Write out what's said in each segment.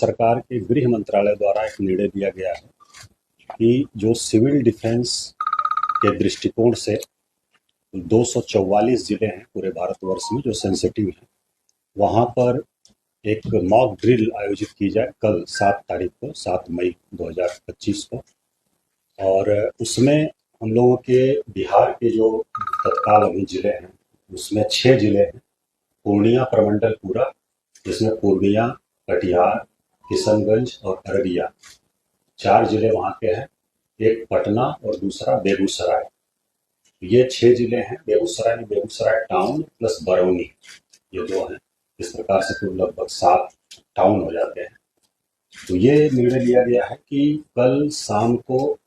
सरकार के गृह मंत्रालय द्वारा एक निर्णय लिया गया है कि जो सिविल डिफेंस के दृष्टिकोण से 244 जिले हैं पूरे भारतवर्ष में जो सेंसिटिव हैं, वहाँ पर एक मॉक ड्रिल आयोजित की जाए कल 7 तारीख को, 7 मई 2025 को। और उसमें हम लोगों के बिहार के जो तत्काल अभी जिले हैं उसमें 6 जिले हैं। पूर्णिया प्रमंडल पूरा, जिसमें पूर्णिया, कटिहार, किशनगंज और अररिया 4 जिले वहाँ के हैं। एक पटना और दूसरा बेगूसराय। ये 6 जिले हैं। बेगूसराय में बेगूसराय टाउन प्लस बरौनी, ये 2 हैं। इस प्रकार से कुल लगभग 7 टाउन हो जाते हैं। तो ये निर्णय लिया गया है कि कल शाम को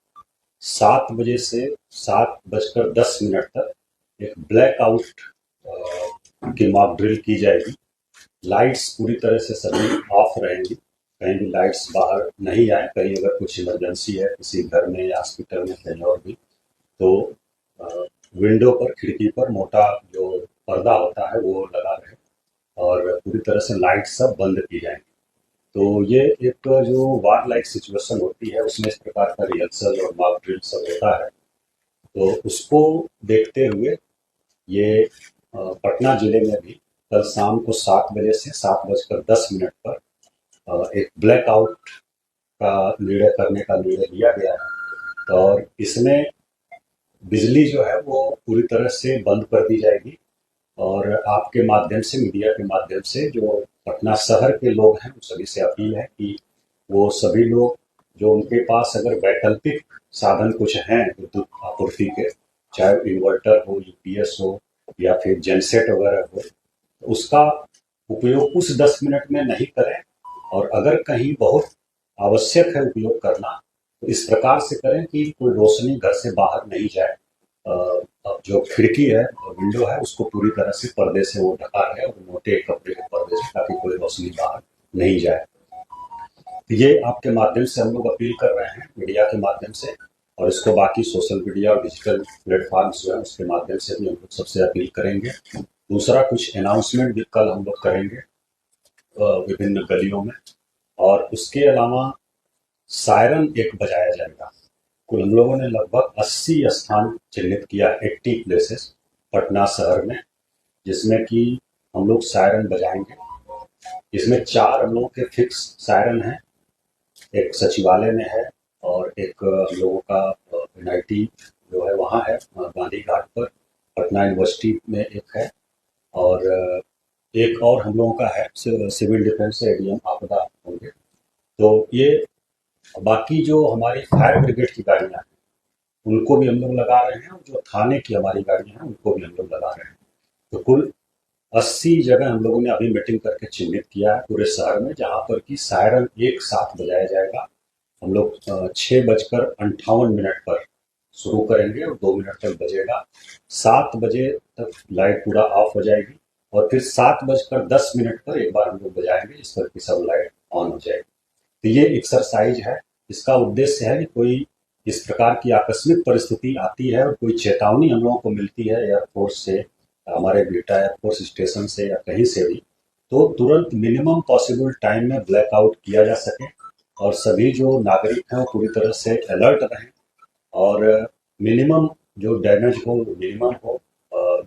7 बजे से 7:10 तक एक ब्लैकआउट की मॉक ड्रिल की जाएगी। लाइट्स पूरी तरह से सभी ऑफ रहेंगी, कहीं भी लाइट्स बाहर नहीं आए। कहीं अगर कुछ इमरजेंसी है किसी घर में या हॉस्पिटल में कहीं और भी, तो विंडो पर, खिड़की पर मोटा जो पर्दा होता है वो लगा रहे और पूरी तरह से लाइट सब बंद की जाएंगी। तो ये एक जो वार लाइक सिचुएशन होती है उसमें इस प्रकार का रिहर्सल और मॉक ड्रिल सब होता है। तो उसको देखते हुए ये पटना जिले में भी कल शाम को 7 बजे से 7:10 पर एक ब्लैकआउट का निर्णय करने का निर्णय लिया गया है। और इसमें बिजली जो है वो पूरी तरह से बंद कर दी जाएगी। और आपके माध्यम से, मीडिया के माध्यम से जो पटना शहर के लोग हैं, उन सभी से अपील है कि वो सभी लोग जो उनके पास अगर वैकल्पिक साधन कुछ हैं विद्युत आपूर्ति के, चाहे इन्वर्टर हो, यूपीएस हो या फिर जेनसेट वगैरह हो, उसका उपयोग उस 10 मिनट में नहीं करें। और अगर कहीं बहुत आवश्यक है उपयोग करना तो इस प्रकार से करें कि कोई रोशनी घर से बाहर नहीं जाए। अब जो खिड़की है, विंडो है, उसको पूरी तरह से पर्दे से वो ढका है और मोटे कपड़े के पर्दे से, ताकि कोई रोशनी बाहर नहीं जाए। तो ये आपके माध्यम से हम लोग अपील कर रहे हैं, मीडिया के माध्यम से, और इसको बाकी सोशल मीडिया और डिजिटल प्लेटफॉर्म्स जो है उसके माध्यम से भी हम लोग सबसे अपील करेंगे। दूसरा, कुछ अनाउंसमेंट भी कल हम लोग करेंगे विभिन्न गलियों में। और उसके अलावा सायरन एक बजाया जाएगा। कुल हम लोगों ने लगभग 80 स्थान चिन्हित किया, 80 प्लेसेस पटना शहर में, जिसमें कि हम लोग सायरन बजाएंगे। इसमें 4 हम लोगों के फिक्स सायरन हैं। एक सचिवालय में है और एक हम लोगों का एनआईटी जो है वहाँ है गांधी घाट पर, पटना यूनिवर्सिटी में एक है, और एक और हम लोगों का है सिविल डिफेंस एडीएम आपदा होंगे। तो ये बाकी जो हमारी फायर ब्रिगेड की गाड़ियाँ हैं उनको भी हम लोग लगा रहे हैं, और जो थाने की हमारी गाड़ियाँ हैं उनको भी हम लोग लगा रहे हैं। तो कुल 80 जगह हम लोगों ने अभी मीटिंग करके चिन्हित किया है पूरे शहर में, जहाँ पर कि सायरन एक साथ बजाया जाएगा। हम लोग 6:58 पर शुरू करेंगे और 2 मिनट तक बजेगा। 7 बजे तक लाइट पूरा ऑफ हो जाएगी और फिर 7:10 पर एक बार हम लोग बजाएंगे, जिस पर कि सब लाइट ऑन हो जाएगी। तो ये एक्सरसाइज है। इसका उद्देश्य है कि कोई इस प्रकार की आकस्मिक परिस्थिति आती है और कोई चेतावनी हम लोगों को मिलती है एयरफोर्स से, हमारे बिहटा एयरफोर्स स्टेशन से या कहीं से भी, तो तुरंत मिनिमम पॉसिबल टाइम में ब्लैकआउट किया जा सके और सभी जो नागरिक हैं वो पूरी तरह से अलर्ट रहें और मिनिमम जो डैमेज हो मिनिमम हो,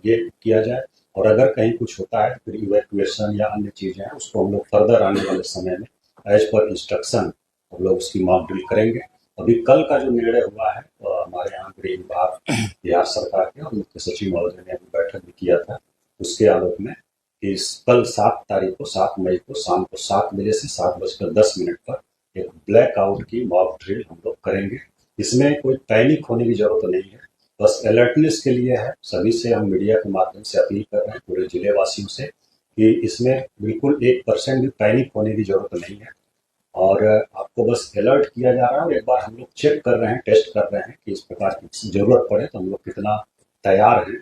ये किया जाए। और अगर कहीं कुछ होता है फिर इवैक्यूएशन या अन्य चीज़ें हैं उसको हम लोग फर्दर आने वाले समय में एज पर इंस्ट्रक्शन हम लोग उसकी मॉक ड्रिल करेंगे। अभी कल का जो निर्णय हुआ है हमारे यहाँ गृह विभाग बिहार सरकार के और मुख्य सचिव महोदय ने अभी बैठक भी किया था, उसके आलोक में कि कल 7 तारीख को, 7 मई को शाम को 7 बजे से 7:10 पर एक ब्लैकआउट की मॉक ड्रिल हम लोग करेंगे। इसमें कोई पैनिक होने की जरूरत नहीं है, बस अलर्टनेस के लिए है। सभी से हम मीडिया के माध्यम से अपील कर रहे हैं, पूरे जिले वासियों से, कि इसमें बिल्कुल 1% भी पैनिक होने की जरूरत नहीं है और आपको बस अलर्ट किया जा रहा है। और एक बार हम लोग चेक कर रहे हैं, टेस्ट कर रहे हैं कि इस प्रकार की जरूरत पड़े तो हम लोग कितना तैयार हैं